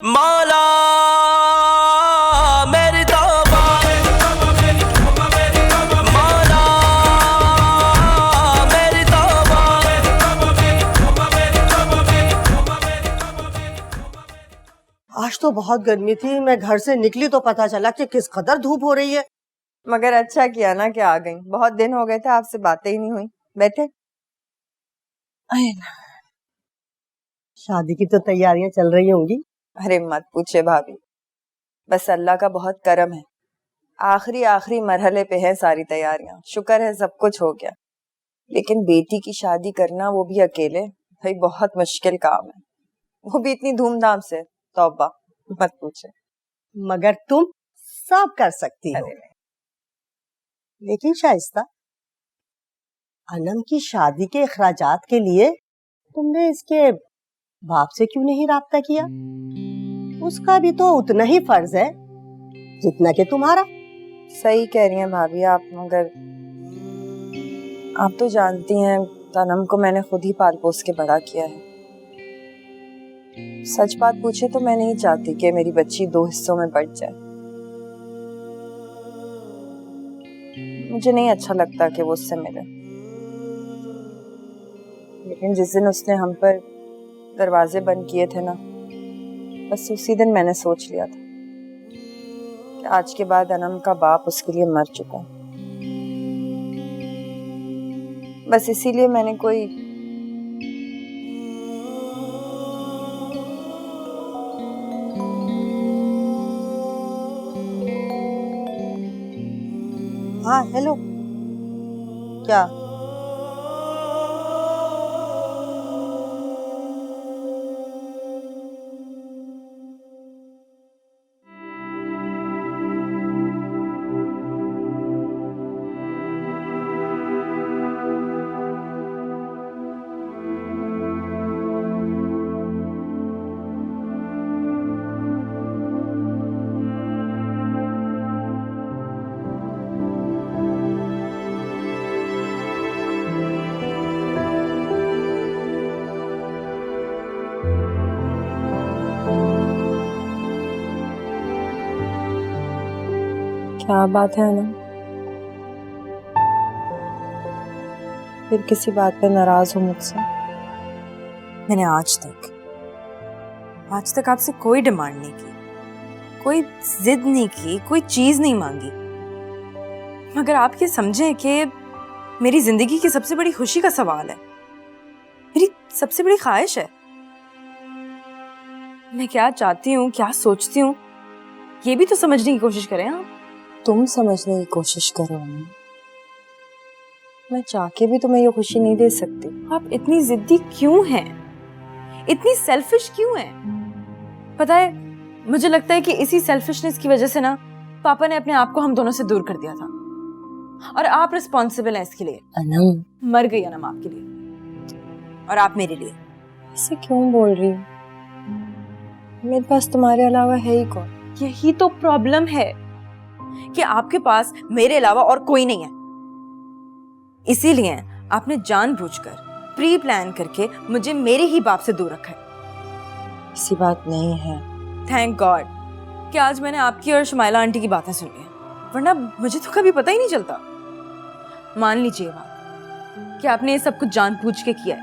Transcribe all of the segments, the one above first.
मौला मेरी तौबा, मौला मेरी तौबा। आज तो बहुत गर्मी थी, मैं घर से निकली तो पता चला कि किस कदर धूप हो रही है। मगर अच्छा किया ना कि आ गई, बहुत दिन हो गए थे आपसे बातें ही नहीं हुई। बैठे। शादी की तो तैयारियां चल रही होंगी। अरे मत पूछे भाभी, बस अल्लाह का बहुत करम है, आखिरी मरहले पे है सारी तैयारियां। शुक्र है सब कुछ हो गया, लेकिन बेटी की शादी करना, वो भी अकेले, भाई बहुत मुश्किल काम है, वो भी इतनी धूमधाम से। तौबा, मत पूछे। मगर तुम सब कर सकती हो। लेकिन शाइस्ता, अनम की शादी के अखराजात के लिए तुमने इसके बाप से क्यों नहीं राब्ता किया? उसका भी तो उतना ही फर्ज है जितना कि तुम्हारा। सही कह रही हैं भाभी आप, मगर आप तो जानती हैं अनम को मैंने खुद ही पाल पोस के बड़ा किया है। सच बात पूछे तो मैं नहीं चाहती कि मेरी बच्ची दो हिस्सों में बंट जाए। मुझे नहीं अच्छा लगता कि वो उससे मिले, लेकिन जिस दिन उसने हम पर दरवाजे बंद किए थे ना, बस उसी दिन मैंने सोच लिया था कि आज के बाद अनम का बाप उसके लिए मर चुका है। बस इसीलिए मैंने कोई हाँ हेलो, क्या? क्या बात है ना, फिर किसी बात पे नाराज हो मुझसे? मैंने आज तक आपसे कोई डिमांड नहीं की, कोई जिद नहीं की, कोई चीज नहीं मांगी, मगर आप ये समझें कि मेरी जिंदगी की सबसे बड़ी खुशी का सवाल है, मेरी सबसे बड़ी ख्वाहिश है। मैं क्या चाहती हूँ, क्या सोचती हूँ, ये भी तो समझने की कोशिश करें आप। तुम समझने की कोशिश करो, मैं चाह के भी तुम्हें ये खुशी नहीं दे सकती। आप इतनी जिद्दी क्यों हैं, इतनी सेल्फिश क्यों हैं? पता है, मुझे लगता है कि इसी सेल्फिशनेस की वजह से ना पापा ने अपने आप को हम दोनों से दूर कर दिया था, और आप रिस्पॉन्सिबल हैं इसके लिए। अनम, मर गई अनम आपके लिए, और आप मेरे लिए। ऐसे क्यों बोल रही हो? मेरे पास तुम्हारे अलावा है ही कौन? यही तो प्रॉब्लम है कि आपके पास मेरे अलावा और कोई नहीं है। इसीलिए आपने जानबूझकर प्री प्लान करके मुझे मेरे ही बाप से दूर रखा है। ऐसी बात नहीं है। थैंक गॉड कि आज मैंने आपकी और शमाइला आंटी की बातें सुन ली, वरना मुझे तो कभी पता ही नहीं चलता। मान लीजिए बात कि आपने ये सब कुछ जानबूझ के किया है,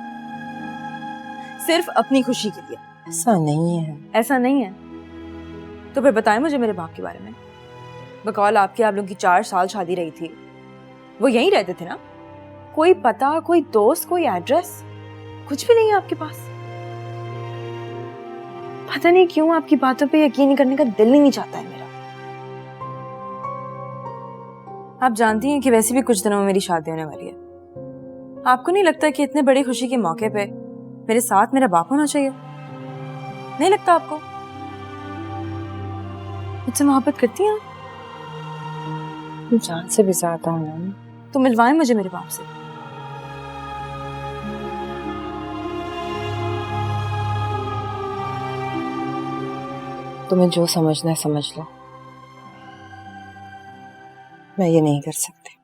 सिर्फ अपनी खुशी के लिए। ऐसा नहीं है। ऐसा नहीं है तो फिर बताएं मुझे मेरे बाप के बारे में। बकौल आपके, आप लोगों की 4 साल शादी रही थी, वो यहीं रहते थे ना? कोई पता, कोई दोस्त, कोई एड्रेस, कुछ भी नहीं है आपके पास। पता नहीं क्यों आपकी बातों पे यकीन करने का दिल ही नहीं चाहता है मेरा। आप जानती हैं कि वैसे भी कुछ दिनों में मेरी शादी होने वाली है। आपको नहीं लगता कि इतने बड़ी खुशी के मौके पे मेरे साथ मेरा बाप होना चाहिए? नहीं लगता आपको? मुझसे मोहब्बत करती हैं आप? जान से भी ज्यादा हूँ। तो मिलवाएं मुझे मेरे बाप से। तुम्हें जो समझना है समझ लो, मैं ये नहीं कर सकती।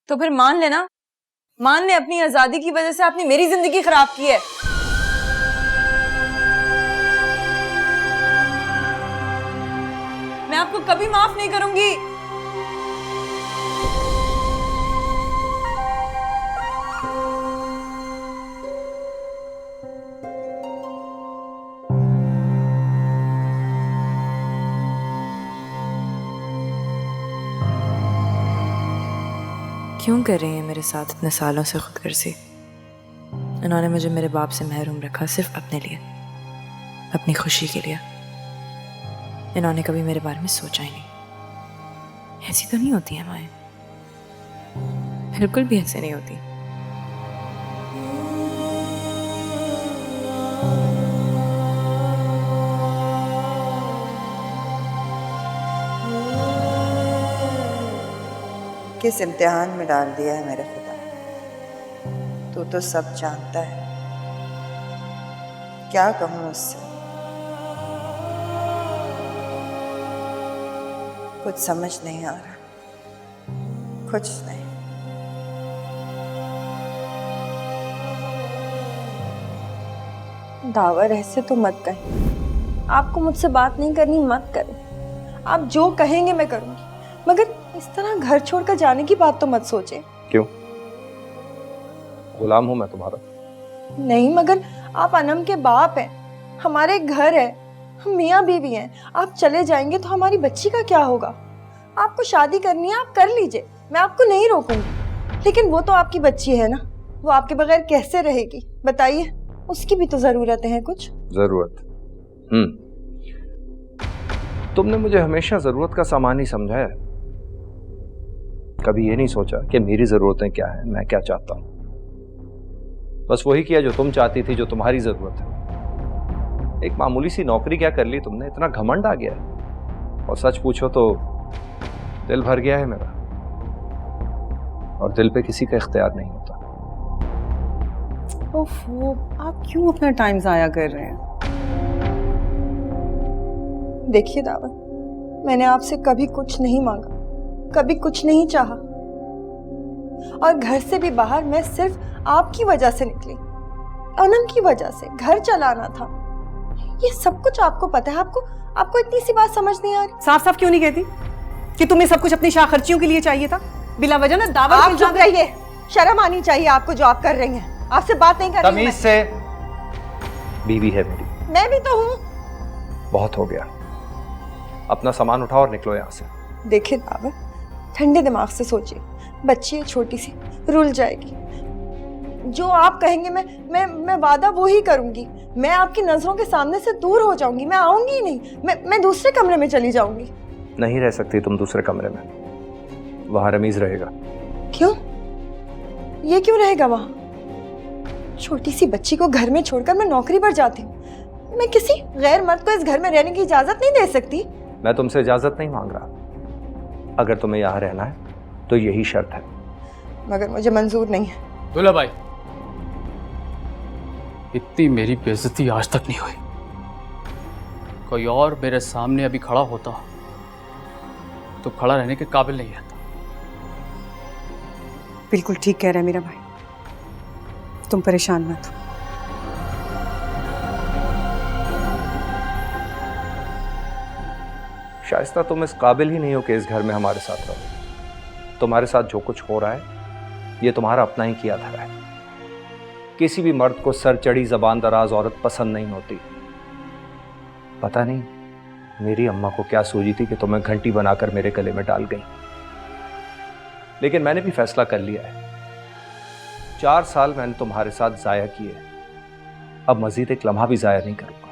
तो फिर मान लेना, मान ले अपनी आजादी की वजह से आपने मेरी जिंदगी खराब की है। मैं आपको कभी माफ नहीं करूंगी। क्यों कर रही है मेरे साथ इतने सालों से खुदगर्जी? इन्होंने मुझे मेरे बाप से महरूम रखा सिर्फ अपने लिए, अपनी खुशी के लिए। इन्होंने कभी मेरे बारे में सोचा ही नहीं। ऐसी तो नहीं होती है माएं, बिल्कुल भी ऐसे नहीं होती। किस इम्तिहान में डाल दिया है मेरे खुदा। तू तो सब जानता है, क्या कहूँ उससे। कुछ समझ नहीं आ रहा, कुछ नहीं। दावर ऐसे तो मत कहें। आपको मुझसे बात नहीं करनी मत करें। आप जो कहेंगे मैं करूंगी, मगर इस तरह घर छोड़कर जाने की बात तो मत सोचें। क्यों? गुलाम हूं मैं तुम्हारा? नहीं, मगर आप अनम के बाप हैं, हमारे घर है, हम मियाँ बीवी हैं। आप चले जाएंगे तो हमारी बच्ची का क्या होगा? आपको शादी करनी है आप कर लीजिए, मैं आपको नहीं रोकूंगी, लेकिन वो तो आपकी बच्ची है ना, वो आपके बगैर कैसे रहेगी बताइए? उसकी भी तो जरूरतें हैं कुछ। जरूरत? तुमने मुझे हमेशा जरूरत का सामान ही समझा है, कभी ये नहीं सोचा कि मेरी जरूरतें क्या है, मैं क्या चाहता हूं। बस वही किया जो तुम चाहती थी, जो तुम्हारी जरूरत है। एक मामूली सी नौकरी क्या कर ली तुमने, इतना घमंड आ गया है। और सच पूछो तो दिल भर गया है मेरा, और दिल पे किसी का इख्तियार नहीं होता। ओफो, आप क्यों अपना टाइम जाया कर रहे हैं? देखिए दावर, मैंने आपसे कभी कुछ नहीं मांगा, कभी कुछ नहीं चाहा, और घर से भी बाहर मैं सिर्फ आपकी वजह से निकली, अनम की वजह से। घर चलाना था, ये सब कुछ आपको पता है। आपको इतनी सी बात समझ नहीं आ रही? साफ साफ क्यों नहीं कहती कि तुम्हें सब कुछ अपनी शाह खर्चियों के लिए चाहिए था? बिला वजह ना दावा। आप चुप रहिए, शर्म आनी चाहिए आपको जो आप कर रही हैं। आपसे बात नहीं कर रही। तमीज से, बीवी है मेरी। मैं भी तो हूँ। बहुत हो गया, अपना सामान उठाओ और निकलो यहाँ से। देखिए दावर, ठंडे दिमाग से सोचिए, बच्ची है छोटी सी, रुल जाएगी। जो आप कहेंगे मैं वादा वो ही करूंगी। मैं आपकी नजरों के सामने से दूर हो जाऊंगी, मैं आऊंगी ही नहीं। मैं दूसरे कमरे में चली जाऊंगी। नहीं रह सकती तुम दूसरे कमरे में, वहां रमीज रहेगा। क्यों? ये क्यों रहेगा वहां? छोटी सी बच्ची को घर में छोड़कर मैं नौकरी पर जाती हूँ। मैं किसी गैर मर्द को इस घर में रहने की इजाजत नहीं दे सकती। मैं तुमसे इजाजत नहीं मांग रहा, अगर तुम्हें यहाँ रहना है तो यही शर्त है। मगर मुझे मंजूर नहीं है। दूल्हा भाई, इतनी मेरी बेइज्जती आज तक नहीं हुई। कोई और मेरे सामने अभी खड़ा होता तो खड़ा रहने के काबिल नहीं रहता। बिल्कुल ठीक कह रहा है मेरा भाई, तुम परेशान मत हो। शाइस्ता, तुम इस काबिल ही नहीं हो कि इस घर में हमारे साथ रहो। तुम्हारे साथ जो कुछ हो रहा है ये तुम्हारा अपना ही किया धरा है। किसी भी मर्द को सर चढ़ी जबान दराज औरत पसंद नहीं होती। पता नहीं मेरी अम्मा को क्या सूझी थी कि तुम्हें घंटी बनाकर मेरे गले में डाल गई, लेकिन मैंने भी फैसला कर लिया है। 4 साल मैंने तुम्हारे साथ जाया किए, अब मजीद एक लम्हा भी जाया नहीं करूंगा।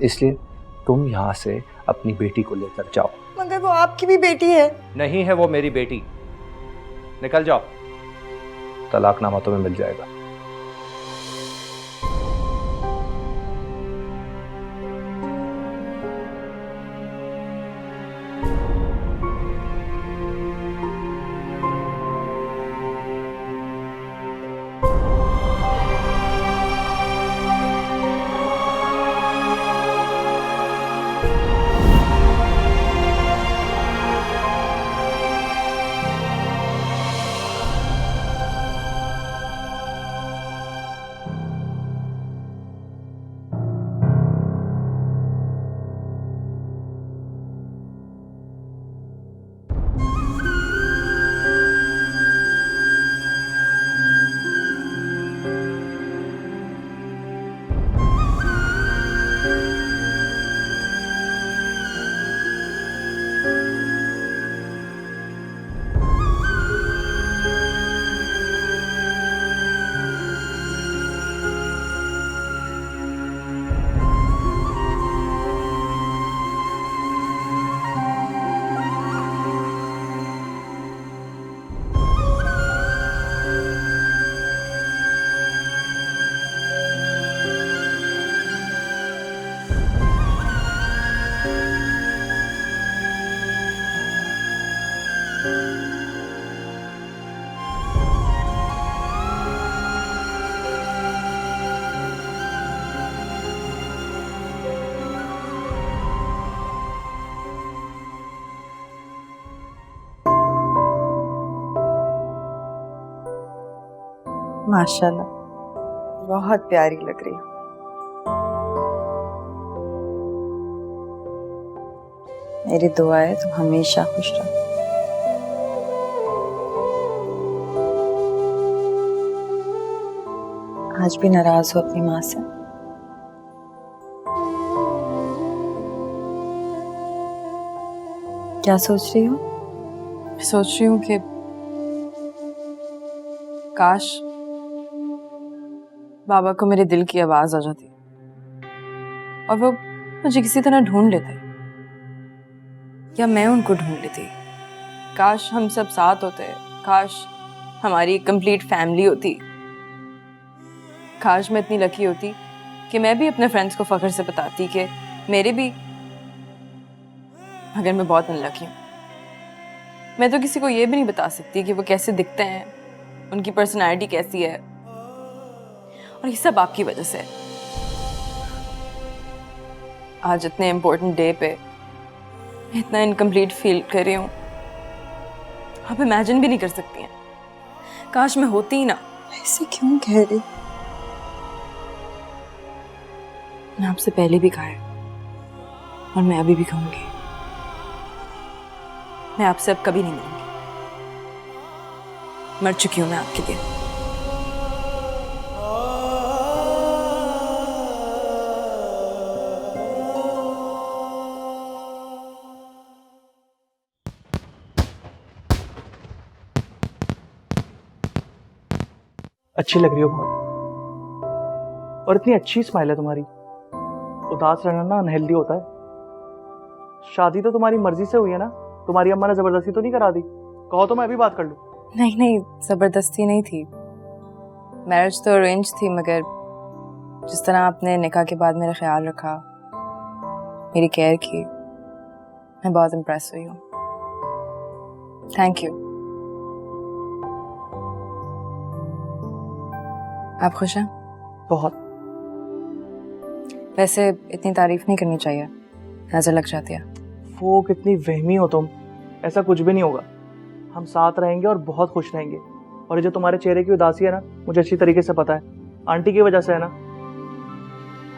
इसलिए तुम यहां से अपनी बेटी को लेकर जाओ। मगर वो आपकी भी बेटी है। नहीं है वो मेरी बेटी, निकल जाओ, तलाकनामा तुम्हें मिल जाएगा। माशाल्लाह, बहुत प्यारी लग रही हो। मेरी दुआ है तुम हमेशा खुश रहो। आज भी नाराज हो अपनी माँ से? क्या सोच रही हो? मैं सोच रही हूँ कि काश बाबा को मेरे दिल की आवाज आ जाती और वो मुझे किसी तरह ढूंढ लेते, या मैं उनको ढूंढ लेती। काश हम सब साथ होते, काश हमारी एक कंप्लीट फैमिली होती। काश मैं इतनी लकी होती कि मैं भी अपने फ्रेंड्स को फख्र से बताती कि मेरे भी, मगर मैं बहुत अनलकी हूँ। मैं तो किसी को ये भी नहीं बता सकती कि वो कैसे दिखते हैं, उनकी पर्सनालिटी कैसी है, और ये सब आपकी वजह से। आज इतने इम्पोर्टेंट डे पे मैं इतना इनकम्प्लीट फील कर रही हूँ, आप इमेजिन भी नहीं कर सकती हैं। काश मैं होती ही ना। ऐसे क्यों कह रही? मैं आपसे पहले भी कहा है और मैं अभी भी कहूंगी, मैं आपसे अब कभी नहीं मिलूंगी। मर चुकी हूं मैं आपके लिए। अच्छी लग रही हो बहुत, और इतनी अच्छी स्माइल है तुम्हारी। उदास रहना ना अनहेल्दी होता है। शादी तो तुम्हारी मर्जी से हुई है ना? तुम्हारी अम्मा ने जबरदस्ती तो नहीं करा दी? कहो तो मैं अभी बात कर लूं। नहीं नहीं, जबरदस्ती नहीं थी, मैरिज तो अरेंज थी, मगर जिस तरह आपने निकाह के बाद मेरा ख्याल रखा, मेरी केयर की, मैं बहुत इम्प्रेस हुई हूँ। Thank you. आप खुश हैं? बहुत। वैसे इतनी तारीफ नहीं करनी चाहिए, नजर लग जाती है। वो कितनी वहमी हो तुम, ऐसा कुछ भी नहीं होगा। हम साथ रहेंगे और बहुत खुश रहेंगे। और ये जो तुम्हारे चेहरे की उदासी है ना, मुझे अच्छी तरीके से पता है, आंटी की वजह से है ना।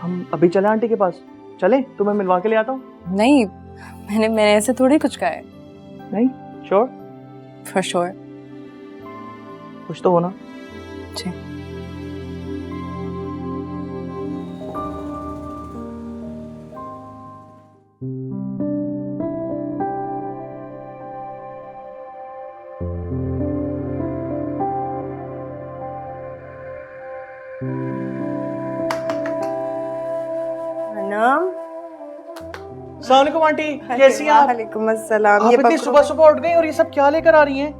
हम अभी चले आंटी के पास? चले? तुम्हें मिलवा के ले आता हूँ। नहीं, मैंने ऐसे थोड़ी कुछ कहा है। नहीं? श्योर? For sure. खुश तो हो ना? जी। अनम, अस्सलाम वालेकुम आंटी, कैसी हैं आप? वालेकुम अस्सलाम। आप ये इतनी बकरो- सुबह सुबह उठ गई और ये सब क्या लेकर आ रही हैं?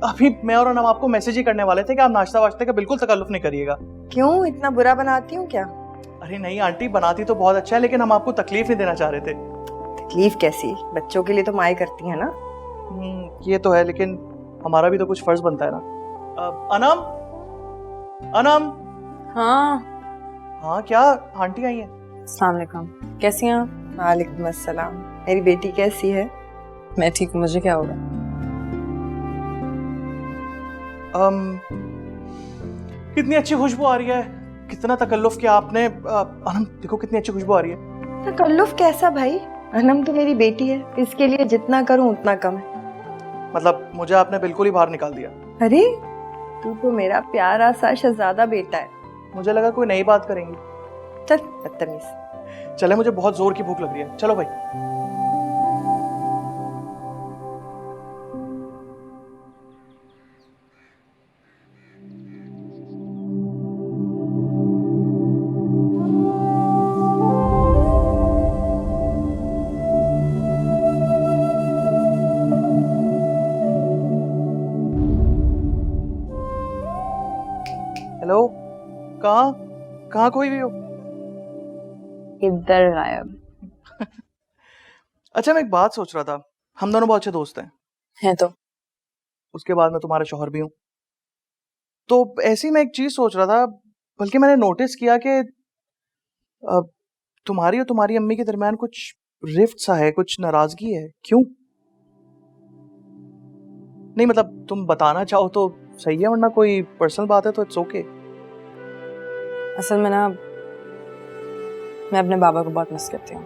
अभी मैं और अनम आपको मैसेज ही करने वाले थे कि आप नाश्ता वाश्ते का बिल्कुल तकल्लुफ नहीं करिएगा। क्यों इतना बुरा बनाती हूँ क्या? अरे नहीं आंटी, बनाती तो बहुत अच्छा है, लेकिन हम आपको तकलीफ नहीं देना चाह रहे थे। तकलीफ कैसी? बच्चों के लिए तो माएँ करती है ना। ये तो है, लेकिन हमारा भी तो कुछ फर्ज बनता है ना। अनम, अनम। हाँ, हाँ क्या आंटी आई हैं? अस्सलाम वालेकुम। कैसी हैं आप? वालेकुम अस्सलाम। मेरी बेटी कैसी है? मैं ठीक हूँ, मुझे क्या होगा? कितनी अच्छी खुशबू आ रही है, कितना तकल्लुफ किया आपने। अनम देखो कितनी अच्छी खुशबू आ रही है। तकल्लुफ कैसा भाई? अनम तो मेरी बेटी है, इसके लिए जितना करूं उतना कम है। मतलब मुझे आपने बिल्कुल ही बाहर निकाल दिया। अरे तू तो मेरा प्यारा सा शहजादा बेटा है। मुझे लगा कोई नई बात करेंगी। चल बदतमीज। चले, मुझे बहुत जोर की भूख लग रही है, चलो भाई। हेलो, कहाँ कहाँ खोई हुई हो? इधर गायब अच्छा मैं एक बात सोच रहा था, हम दोनों बहुत अच्छे दोस्त हैं। है तो। उसके बाद मैं तुम्हारा शौहर भी हूँ, तो ऐसे ही मैं एक चीज सोच रहा था, बल्कि मैंने नोटिस किया कि तुम्हारी और तुम्हारी अम्मी के दरमियान कुछ रिफ्ट सा है, कुछ नाराजगी है। क्यों? नहीं मतलब तुम बताना चाहो तो सही है, वरना कोई पर्सनल बात है तो इट्स ओके। असल में ना मैं अपने बाबा को बहुत मिस करती हूँ।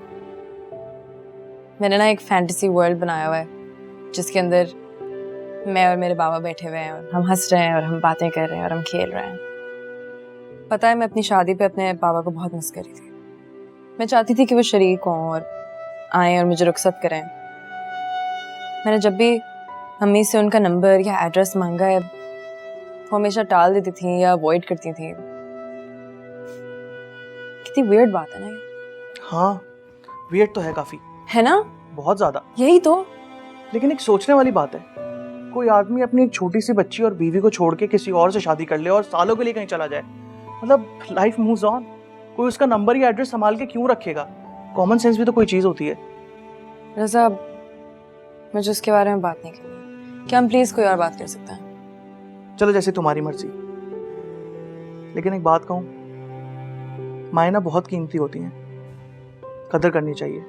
मैंने ना एक फैंटेसी वर्ल्ड बनाया हुआ है जिसके अंदर मैं और मेरे बाबा बैठे हुए हैं और हम हंस रहे हैं और हम बातें कर रहे हैं और हम खेल रहे हैं। पता है मैं अपनी शादी पे अपने बाबा को बहुत मिस करी थी। मैं चाहती थी कि वो शरीक हों और आए और मुझे रुखसत करें। मैंने जब भी अम्मी से उनका नंबर या एड्रेस मांगा है वो हमेशा टाल देती थी या अवॉइड करती थी। कितनी वियर्ड बात है ना ये। हाँ, वियर्ड तो है काफी, है ना? बहुत ज्यादा। यही तो। लेकिन एक सोचने वाली बात है, कोई आदमी अपनी एक छोटी सी बच्ची और बीवी को छोड़ के किसी और से शादी कर ले और सालों के लिए कहीं चला जाए, मतलब लाइफ मूव्स ऑन। कोई उसका नंबर या एड्रेस संभाल के क्यों रखेगा? कॉमन सेंस भी तो कोई चीज होती है। रज़ा, मुझे उसके बारे में बात नहीं करनी। क्या हम प्लीज कोई और बात कर सकते हैं? चलो, जैसे तुम्हारी मर्जी। लेकिन एक बात कहूं, मायना बहुत कीमती होती हैं, कदर करनी चाहिए।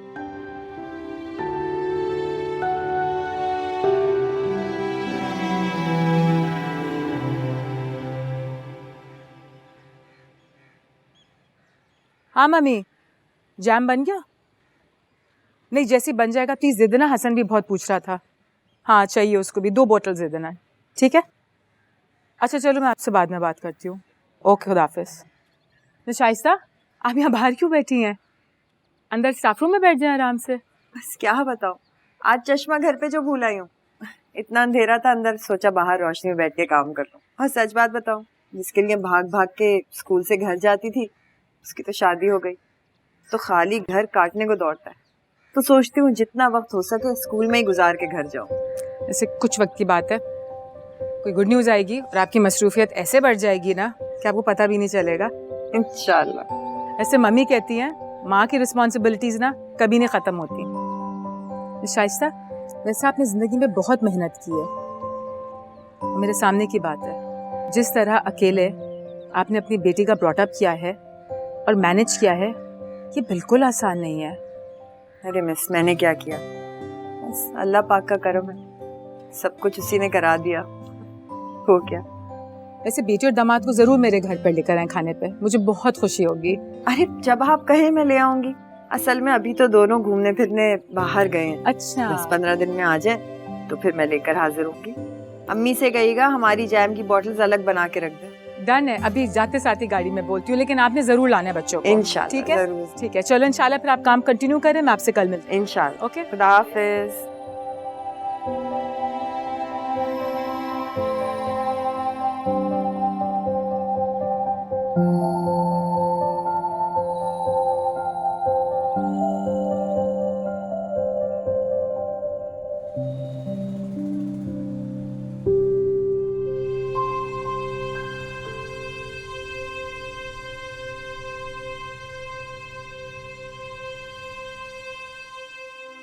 हाँ मम्मी, जैम बन गया? नहीं, जैसे बन जाएगा प्लीज दे देना। हसन भी बहुत पूछ रहा था। हाँ चाहिए उसको भी, 2 बोतल दे देना। ठीक है? अच्छा चलो, मैं आपसे बाद में बात करती हूँ। ओके, खुदा हाफिज। तो शाइस्ता, आप यहाँ बाहर क्यों बैठी हैं? अंदर स्टाफ रूम में बैठ जाएं आराम से। बस क्या बताऊं, आज चश्मा घर पे जो भूल आई हूँ। इतना अंधेरा था अंदर, सोचा बाहर रोशनी में बैठ के काम कर लूं। और सच बात बताऊं, जिसके लिए भाग भाग के स्कूल से घर जाती थी उसकी तो शादी हो गई, तो खाली घर काटने को दौड़ता है। तो सोचती हूँ जितना वक्त हो सके स्कूल में ही गुजार के घर जाऊं। ऐसे कुछ वक्त की बात है, कोई गुड न्यूज़ आएगी और आपकी मसरूफियत ऐसे बढ़ जाएगी ना कि आपको पता भी नहीं चलेगा। इंशाल्लाह। ऐसे मम्मी कहती हैं, माँ की रिस्पॉन्सिबिलिटीज ना कभी नहीं ख़त्म होती। शाइस्ता, वैसे आपने ज़िंदगी में बहुत मेहनत की है और मेरे सामने की बात है, जिस तरह अकेले आपने अपनी बेटी का ब्रॉटअप किया है और मैनेज किया है, ये बिल्कुल आसान नहीं है। अरे मिस, मैंने क्या किया? बस अल्लाह पाक का करम है, सब कुछ उसी ने करा दिया। हो क्या? वैसे बेटी और दामाद को जरूर मेरे घर पर लेकर आए खाने पे, मुझे बहुत खुशी होगी। अरे जब आप कहे मैं ले आऊंगी। असल में अभी तो दोनों घूमने फिरने बाहर गए हैं। अच्छा, 10-15 दिन में आ जाए तो फिर मैं लेकर हाजिर होंगी। अम्मी से कहिएगा हमारी जैम की बोतल्स अलग बना के रख दे। डन है, अभी जाते साथ ही गाड़ी में बोलती हूँ, लेकिन आपने जरूर लाना है बच्चों को। इंशाल्लाह, ठीक है? जरूर। ठीक है, चलो इंशाल्लाह फिर आप काम कंटिन्यू करें, मैं आपसे कल मिलती हूँ। इंशाल्लाह। ओके, खुदा हाफिज।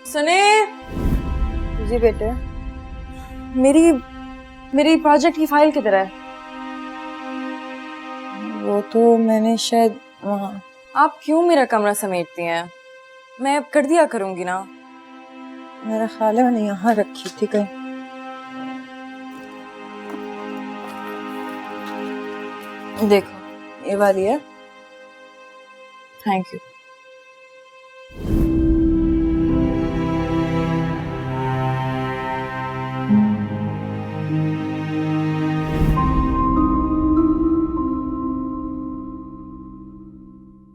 सुने, जी बेटे। मेरी प्रोजेक्ट की फाइल किधर है? वो तो मैंने शायद वहाँ। आप क्यों मेरा कमरा समेटती हैं? मैं अब कर दिया करूंगी ना। मेरा ख्याल है मैंने यहाँ रखी थी कहीं। देखो ये वाली है। Thank you.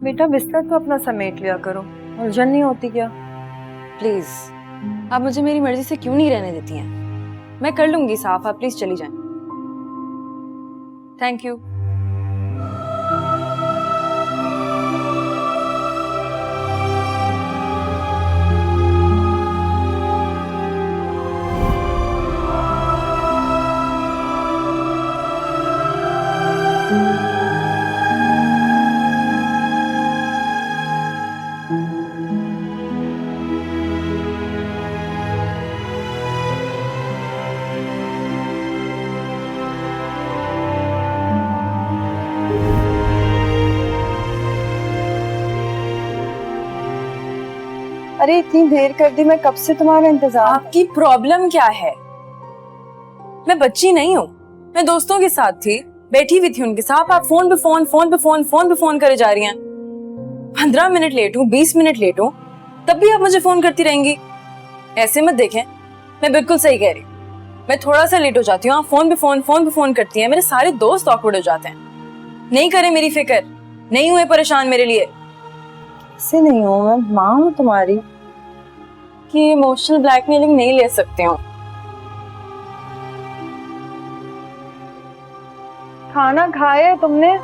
बेटा बिस्तर तो अपना समेट लिया करो, उलझन नहीं होती क्या? प्लीज, आप मुझे मेरी मर्जी से क्यों नहीं रहने देती हैं? मैं कर लूंगी साफ, आप प्लीज चली जाएं। Thank you. अरे इतनी देर कर दी, मैं कब से तुम्हारा इंतजार। आपकी प्रॉब्लम क्या है? मैं बच्ची नहीं हूँ, मैं दोस्तों के साथ थी, बैठी हुई थी उनके साथ, आप फोन पे फोन, फोन पे फोन, फोन पे फोन करे जा रही हैं। 15 मिनट लेट हूँ, 20 मिनट लेट हूँ, तब भी आप मुझे फोन करती रहेंगी। ऐसे मत देखें, मैं बिल्कुल सही कह रही हूँ। मैं थोड़ा सा लेट हो जाती हूँ, आप फोन पे फोन करती हैं, मेरे सारे दोस्त ऑकवर्ड हो जाते हैं। नहीं करें मेरी फिक्र, नहीं हुए परेशान मेरे लिए। से नहीं हूँ मैं, माँ हूँ तुम्हारी। कि इमोशनल ब्लैकमेलिंग नहीं ले सकती हूँ। खाना खाया तुमने?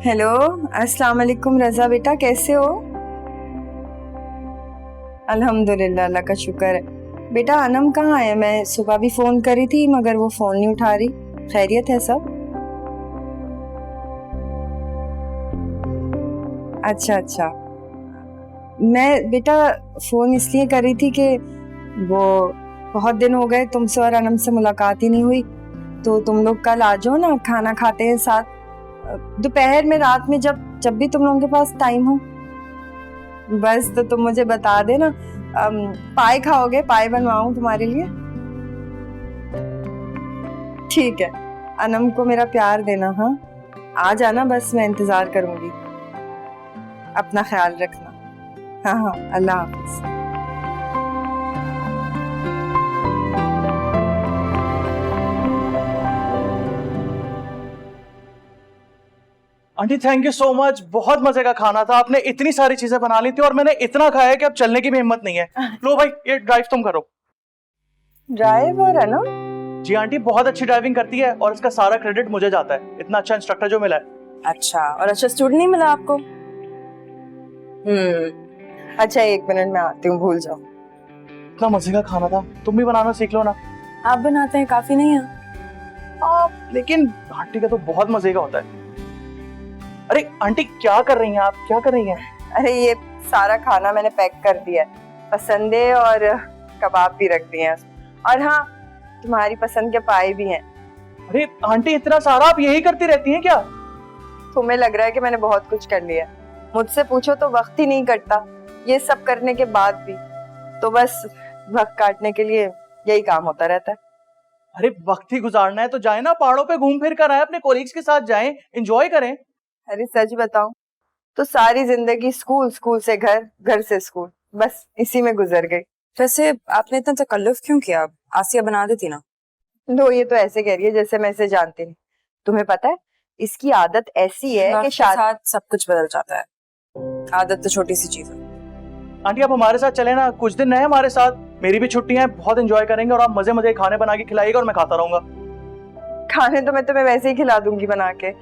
हेलो, अस्सलाम वालेकुम रजा बेटा, कैसे हो? अल्हम्दुलिल्लाह, अल्लाह का शुक्र है। बेटा अनम कहाँ है? मैं सुबह भी फोन करी थी मगर वो फोन नहीं उठा रही। खैरियत है सब? अच्छा अच्छा। मैं बेटा फोन इसलिए करी थी कि वो बहुत दिन हो गए तुमसे और अनम से मुलाकात ही नहीं हुई, तो तुम लोग कल आ जाओ ना, खाना खाते हैं साथ, दोपहर में, रात में, जब भी तुम लोगों के पास टाइम हो। बस तो तुम मुझे बता देना। पाए खाओगे? पाए बनवाऊं तुम्हारे लिए? ठीक है, अनम को मेरा प्यार देना। हाँ, आ जाना, बस मैं इंतजार करूंगी। अपना ख्याल रखना। हाँ हाँ, अल्लाह हाफिज। Aunty thank you so much, बहुत मजे का खाना था। आपने इतनी सारी चीजें बना ली थी और मैंने इतना खाया कि अब चलने की भी हिम्मत नहीं है। लो भाई, ये ड्राइव तुम करो। ड्राइवर है ना? जी आंटी, बहुत अच्छी ड्राइविंग करती है और इसका सारा क्रेडिट मुझे जाता है, इतना अच्छा इंस्ट्रक्टर जो मिला है। अच्छा, और अच्छा स्टूडेंट नहीं मिला आपको? अच्छा, 1 मिनट में आती हूँ, भूल जाओ। इतना मजे का खाना था, तुम भी बनाना सीख लो ना। आप बनाते हैं, काफी नहीं है? लेकिन आंटी का तो बहुत मजे का होता है। अरे आंटी क्या कर रही हैं आप, क्या कर रही हैं? अरे ये सारा खाना मैंने पैक कर दिया है, पसंदे और कबाब भी रख दिए हैं, और हाँ, तुम्हारी पसंद के पाए भी हैं। अरे आंटी इतना सारा आप यही करती रहती हैं क्या? तुम्हें लग रहा है कि मैंने बहुत कुछ कर लिया, मुझसे पूछो तो वक्त ही नहीं कटता, ये सब करने के बाद भी। तो बस वक्त काटने के लिए यही काम होता रहता है। अरे वक्त ही गुजारना है तो जाए ना, पहाड़ों पे घूम फिर कर आए, अपने कोलीग्स के साथ जाएं, एंजॉय करें। अरे सच बताऊं तो सारी जिंदगी स्कूल, स्कूल से घर, घर से स्कूल, बस इसी में गुजर गई। वैसे आपने इतना तकल्लुफ क्यों किया? आसिया बना देती ना। लो, ये तो ऐसे कह रही है जैसे मैं इसे जानती नहीं। तुम्हें पता है इसकी आदत ऐसी है कि साथ सब कुछ बदल जाता है। आदत तो छोटी सी चीज है। आंटी आप हमारे साथ चले ना, कुछ दिन रहे हमारे साथ, मेरी भी छुट्टियां हैं, बहुत एंजॉय करेंगे और आप मजे मजे खाने बना के खिलाइएगा और मैं खाता रहूंगा। खाने तो मैं तुम्हें वैसे ही खिला दूंगी बना के।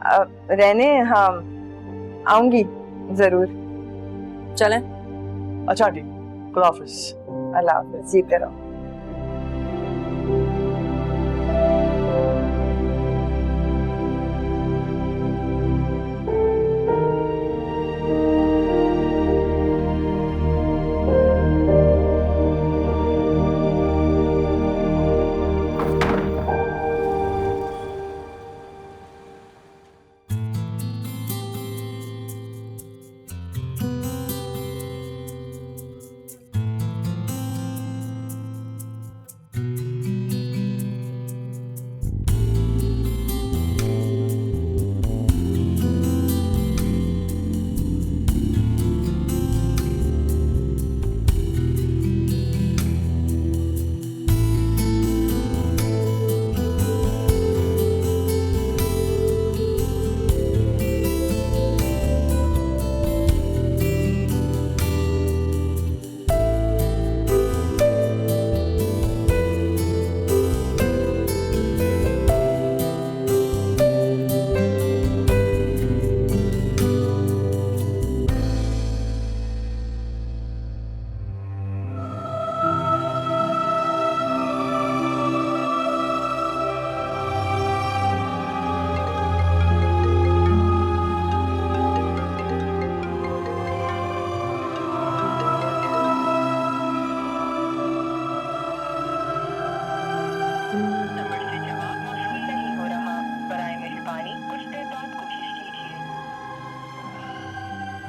रहने, हाँ आऊंगी जरूर। चलें? अच्छा आंटी, खुदा हाफिज। अल्लाह हाफिज, जीते रहो।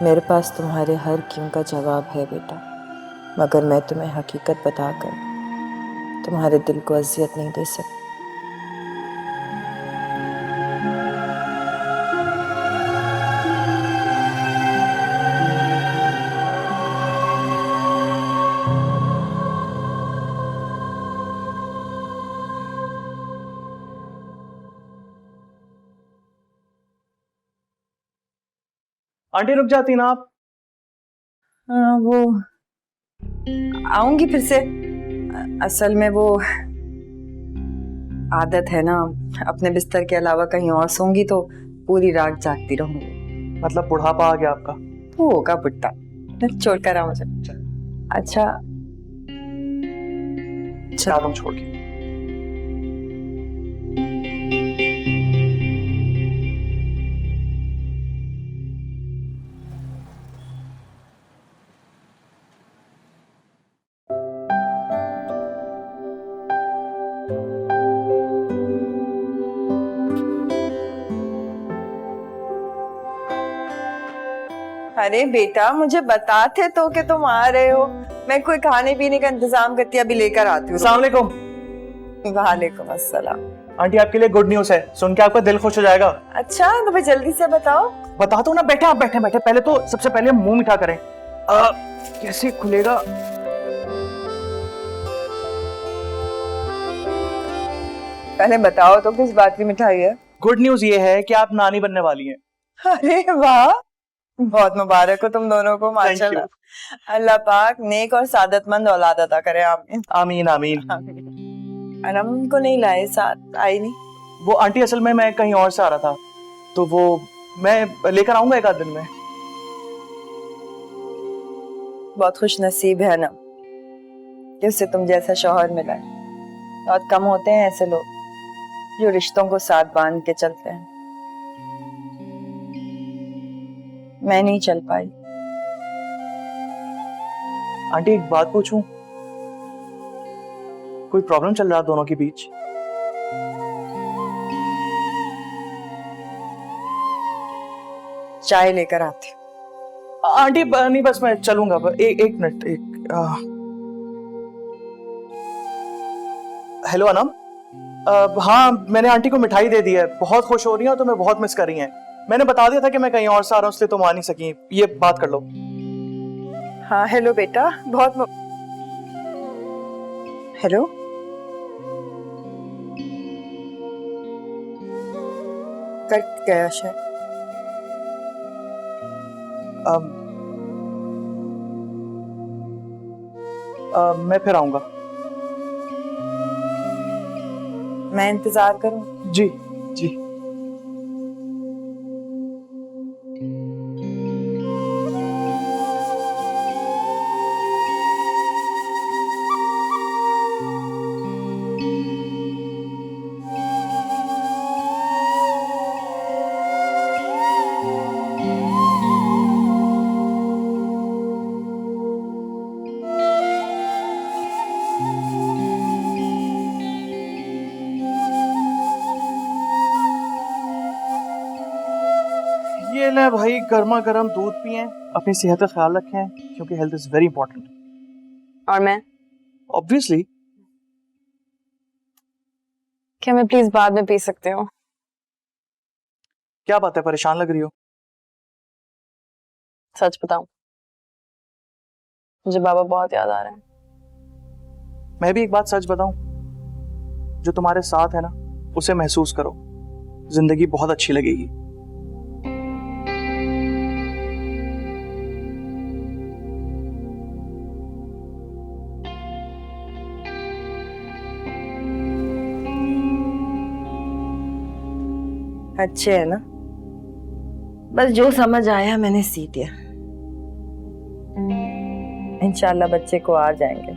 मेरे पास तुम्हारे हर क्यों का जवाब है बेटा, मगर मैं तुम्हें हकीकत बताकर तुम्हारे दिल को अजियत नहीं दे सकती। आंटी रुक जाती ना आप? वो आऊंगी फिर से। असल में वो आदत है ना, अपने बिस्तर के अलावा कहीं और सोऊंगी तो पूरी रात जागती रहूंगी। मतलब बुढ़ापा आ गया आपका? वो होगा बुट्टा, छोड़कर आ मुझे। अच्छा क्या तुम छोड़ के? अरे बेटा, मुझे बताते तो कि तुम आ रहे हो, मैं कोई खाने पीने का इंतजाम करती अभी लेकर आती हूँ। अस्सलाम वालेकुम। वालेकुम अस्सलाम। आंटी आपके लिए गुड न्यूज है, सुन के आपका दिल खुश हो जाएगा। अच्छा तो भाई जल्दी से बताओ। बताता हूँ ना, बैठे आप, बैठे बैठे। पहले तो सबसे पहले मुंह मीठा करें। कैसे खुलेगा? पहले बताओ तो किस बात की मिठाई है? गुड न्यूज ये है कि आप नानी बनने वाली हैं। अरे वाह, बहुत मुबारक हो तुम दोनों को, माशाल्लाह। अल्लाह पाक नेक और सादतमंद औलाद अता करे, आमीन आमीन आमीन। अनम को नहीं लाए साथ? आई नहीं वो आंटी, असल में मैं कहीं और से आ रहा था, तो वो मैं लेकर आऊंगा एक आध दिन में। बहुत खुश नसीब है अनम कि उससे तुम जैसा शौहर मिला है। बहुत कम होते हैं ऐसे लोग जो रिश्तों को साथ बांध के चलते हैं। मैं नहीं चल पाई। आंटी एक बात पूछूं, कोई प्रॉब्लम चल रहा है दोनों के बीच? चाय लेकर आती। आंटी नहीं, बस मैं चलूंगा। एक मिनट। हेलो अनम। हाँ, मैंने आंटी को मिठाई दे दी है, बहुत खुश हो रही हैं, तो मैं बहुत मिस कर रही हैं। मैंने बता दिया था कि मैं कहीं और से आ रहा हूँ, इसलिए तुम आ नहीं सकी। ये बात कर लो। हाँ हेलो बेटा, हेलो कट गया शायद। मैं फिर आऊंगा। मैं इंतजार करूं? जी जी। ये ले भाई, गर्मा गर्म दूध पिएं, अपनी सेहत का ख्याल रखें, क्योंकि हेल्थ इज वेरी इंपॉर्टेंट। और मैं? ऑब्वियसली। क्या मैं प्लीज बाद में पी सकते हो? क्या बात है, परेशान लग रही हो? सच बताऊं, मुझे बाबा बहुत याद आ रहे हैं। मैं भी एक बात सच बताऊं, जो तुम्हारे साथ है ना, उसे महसूस करो, जिंदगी बहुत अच्छी लगेगी। अच्छे है ना, बस जो समझ आया मैंने सी दिया। इंशाल्लाह बच्चे को आ जाएंगे,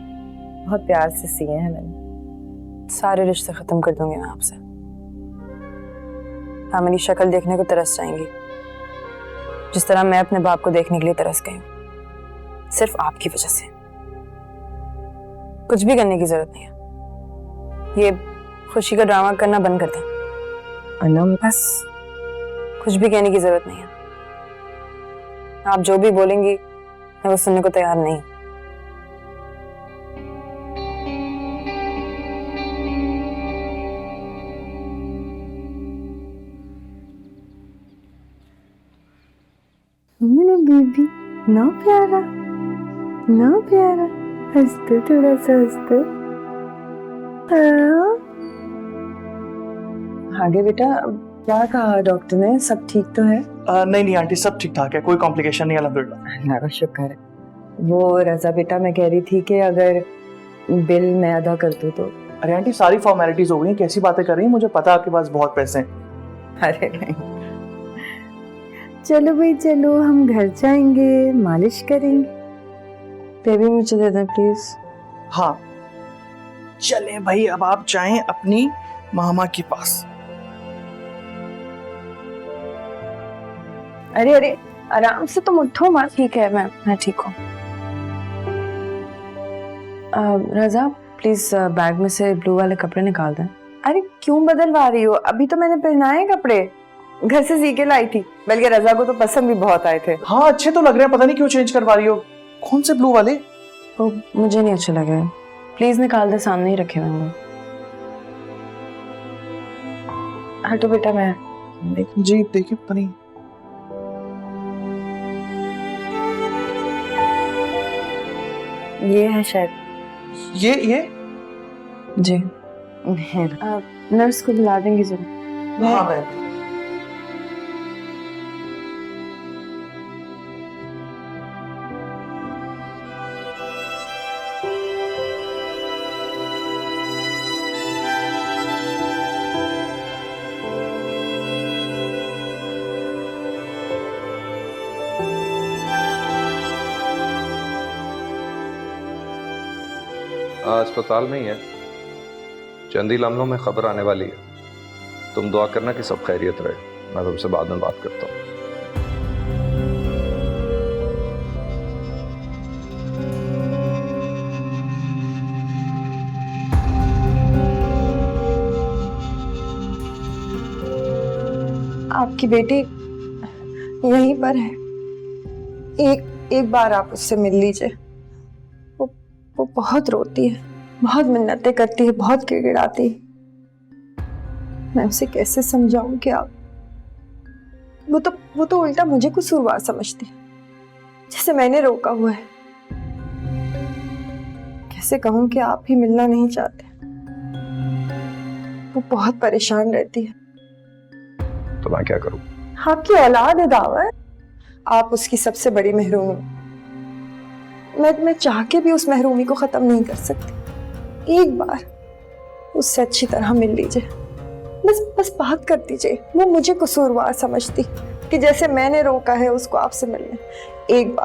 बहुत प्यार से सिए हैं मैंने। सारे रिश्ते खत्म कर दूंगी मैं आपसे। आप मेरी शक्ल देखने को तरस जाएंगी, जिस तरह मैं अपने बाप को देखने के लिए तरस गई हूं, सिर्फ आपकी वजह से। कुछ भी करने की जरूरत नहीं है, ये खुशी का ड्रामा करना बंद कर दें। अनम बस कुछ भी कहने की जरूरत नहीं है। आप जो भी बोलेंगी मैं वो सुनने को तैयार नहीं। मेरे बेबी ना प्यारा, ना प्यारा, हंसते थोड़ा सा हंसते। आगे बेटा क्या कहा डॉक्टर ने, सब ठीक तो है? नहीं नहीं आंटी, सब ठीक ठाक है, कोई कॉम्प्लिकेशन नहीं, अल्हम्दुलिल्लाह। अल्लाह का शुक्र है। वो रजा बेटा मैं कह रही थी कि अगर बिल मैं अदा कर दूँ तो। अरे आंटी सारी फॉर्मेलिटीज हो गई, कैसी बातें कर रही हैं, मुझे पता है आपके पास बहुत पैसे हैं। अरे नहीं, चलो भाई चलो, हम घर जाएंगे, मालिश करेंगे। बेबी मुझे दे दें प्लीज। हाँ चलें भाई, अब आप जाएं अपनी मामा के पास। अरे अरे आराम से तुम उठो मत। ठीक है मैं ठीक हूँ। रजा प्लीज बैग में से ब्लू वाले कपड़े निकाल दें। अरे क्यों बदलवा रही हो, अभी तो मैंने पहनाए कपड़े, घर से सी के लाई थी, बल्कि रजा को तो पसंद भी बहुत आए थे। हाँ अच्छे तो लग रहे हैं, पता नहीं क्यों चेंज करवा रही हो। कौन से ब्लू वाले? वो मुझे नहीं अच्छे लगे, प्लीज निकाल दे, सामने ही रखे होंगे। हटो बेटा, मैं जी देखिए पता नहीं। ये है शायद। ये जी नर्स को बुला देंगे जरा। हाँ मैं अस्पताल में ही है, चंद ही लम्हों में खबर आने वाली है। तुम दुआ करना कि सब खैरियत रहे, मैं तुमसे बाद में बात करता हूँ। आपकी बेटी यहीं पर है, एक बार आप उससे मिल लीजिए। वो बहुत रोती है, बहुत मिन्नतें करती है, बहुत गिड़गिड़ाती है। मैं उसे कैसे समझाऊं कि आप, वो तो उल्टा मुझे कसूरवार समझती है, जैसे मैंने रोका हुआ है। कैसे कहूं कि आप ही मिलना नहीं चाहते। वो बहुत परेशान रहती है। तो मैं क्या करूं? आपकी औलाद है दावर, आप उसकी सबसे बड़ी महरूमी। मैं चाह के भी उस महरूमी को खत्म नहीं कर सकती। एक बार उससे अच्छी तरह मिल लीजिए, बस बात कर दीजिए। वो मुझे कसूरवार समझती कि जैसे मैंने रोका है उसको आपसे मिलने। एक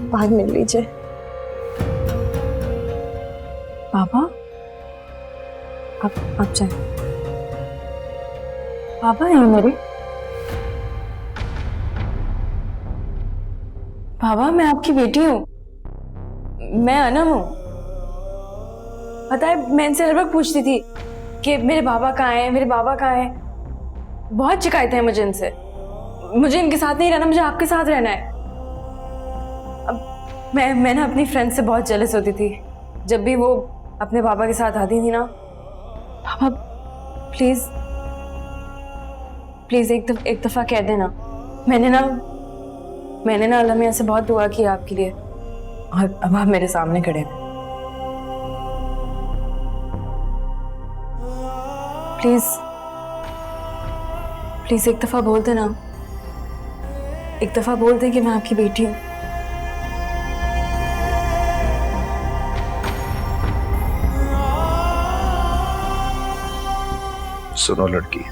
बार मिल लीजिए। पापा आप जाए। पापा हैं मेरे। पापा मैं आपकी बेटी हूँ, मैं अनम हूँ। पता है मैं इनसे हर वक्त पूछती थी कि मेरे बाबा कहाँ हैं, मेरे बाबा कहाँ हैं। बहुत शिकायतें हैं मुझे इनसे। मुझे इनके साथ नहीं रहना, मुझे आपके साथ रहना है। अब मैं ना अपनी फ्रेंड से बहुत जेलस होती थी जब भी वो अपने पापा के साथ आती थी ना। पापा प्लीज एक दफा कह देना। मैंने ना अल्लाह मियां से बहुत दुआ की आपके लिए, और अब आप मेरे सामने खड़े हैं। प्लीज एक दफा बोल देना, एक दफा बोल दें कि मैं आपकी बेटी हूँ। सुनो लड़की,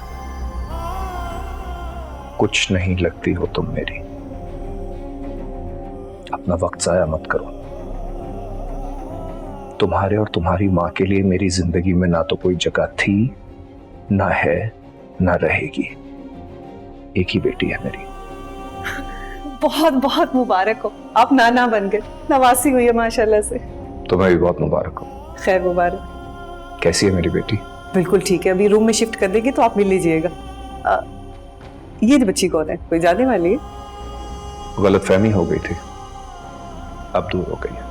कुछ नहीं लगती हो तुम मेरी, अपना वक्त जाया मत करो। तुम्हारे और तुम्हारी माँ के लिए मेरी जिंदगी में ना तो कोई जगह थी, ना है, ना रहेगी। एक ही बेटी है मेरी। बहुत बहुत मुबारक हो, आप नाना बन गए, नवासी हुई है माशाल्लाह से। तुम्हें भी बहुत मुबारक हो। खैर मुबारक। कैसी है मेरी बेटी? बिल्कुल ठीक है, अभी रूम में शिफ्ट कर देगी तो आप मिल लीजिएगा। ये बच्ची कौन है, कोई जाने वाली है? गलतफहमी हो गई थी, अब दूर हो गई है।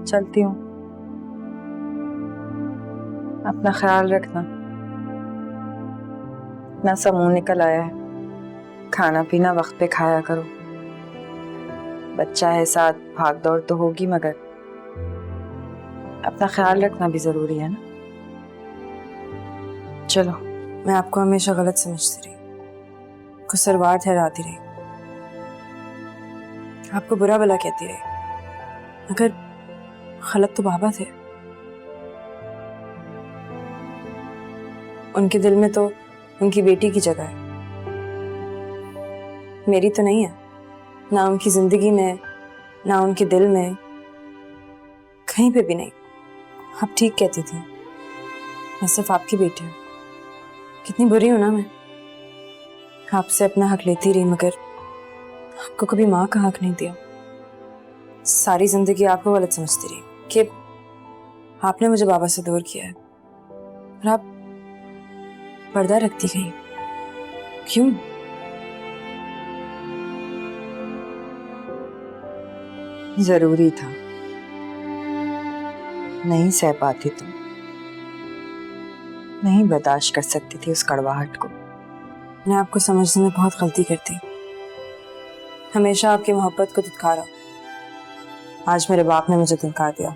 चलती हूँ, अपना ख्याल रखना। इतना सा मुंह निकल आया है, खाना पीना वक्त पे खाया करो। बच्चा है साथ, भाग दौड़ तो होगी, मगर अपना ख्याल रखना भी जरूरी है ना। चलो। मैं आपको हमेशा गलत समझती रही, कुसरवार ठहराती रही, आपको बुरा भला कहती रही, मगर गलत तो बाबा थे। उनके दिल में तो उनकी बेटी की जगह है, मेरी तो नहीं है। ना उनकी जिंदगी में, ना उनके दिल में, कहीं पे भी नहीं। आप ठीक कहती थी, मैं सिर्फ आपकी बेटी हूँ। कितनी बुरी हूं ना मैं, आपसे अपना हक लेती रही, मगर आपको कभी माँ का हक नहीं दिया। सारी जिंदगी आपको गलत समझती रही कि आपने मुझे बाबा से दूर किया है, और आप पर्दा रखती गई। क्यों? जरूरी था, नहीं सह पाती तुम, नहीं बर्दाश्त कर सकती थी उस कड़वाहट को। मैं आपको समझने में बहुत गलती करती, हमेशा आपकी मोहब्बत को दुत्कारा। आज मेरे बाप ने मुझे दुत्कार दिया।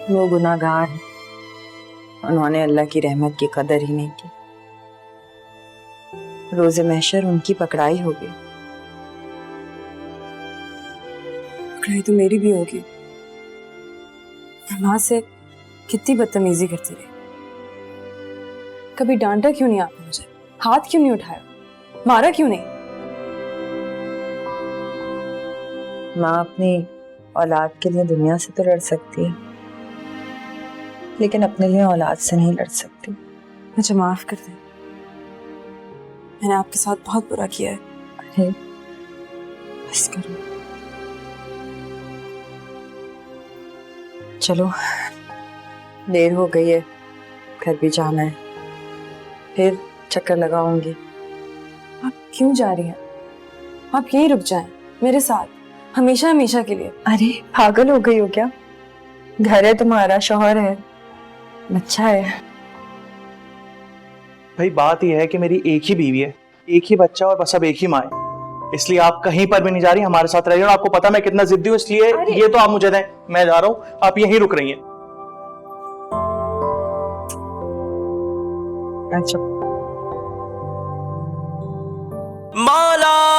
वो गुनाहगार है, उन्होंने अल्लाह की रहमत की कदर ही नहीं की। रोज़े महशर उनकी पकड़ाई होगी। पकड़ाई तो मेरी भी होगी। मैं माँ से कितनी बदतमीजी करती रही, कभी डांटा क्यों नहीं आपने मुझे? हाथ क्यों नहीं उठाया? मारा क्यों नहीं? माँ अपनी औलाद के लिए दुनिया से तो लड़ सकती है, लेकिन अपने लिए औलाद से नहीं लड़ सकती। मुझे माफ कर दे, मैंने आपके साथ बहुत बुरा किया है। अरे बस करो। चलो, देर हो गई है, घर भी जाना है, फिर चक्कर लगाऊंगी। आप क्यों जा रही हैं? आप यहीं रुक जाएं मेरे साथ, हमेशा हमेशा के लिए। अरे पागल हो गई हो क्या? घर है तुम्हारा, शौहर है, बच्चा है। भाई बात यह है कि मेरी एक ही बीवी है, एक ही बच्चा और बस अब एक ही माँ है, इसलिए आप कहीं पर भी नहीं जा रही, हमारे साथ रहिए। और आपको पता मैं कितना जिद्दी हूँ, इसलिए ये तो आप मुझे दें, मैं जा रहा हूँ, आप यहीं रुक रही हैं। अच्छा मौला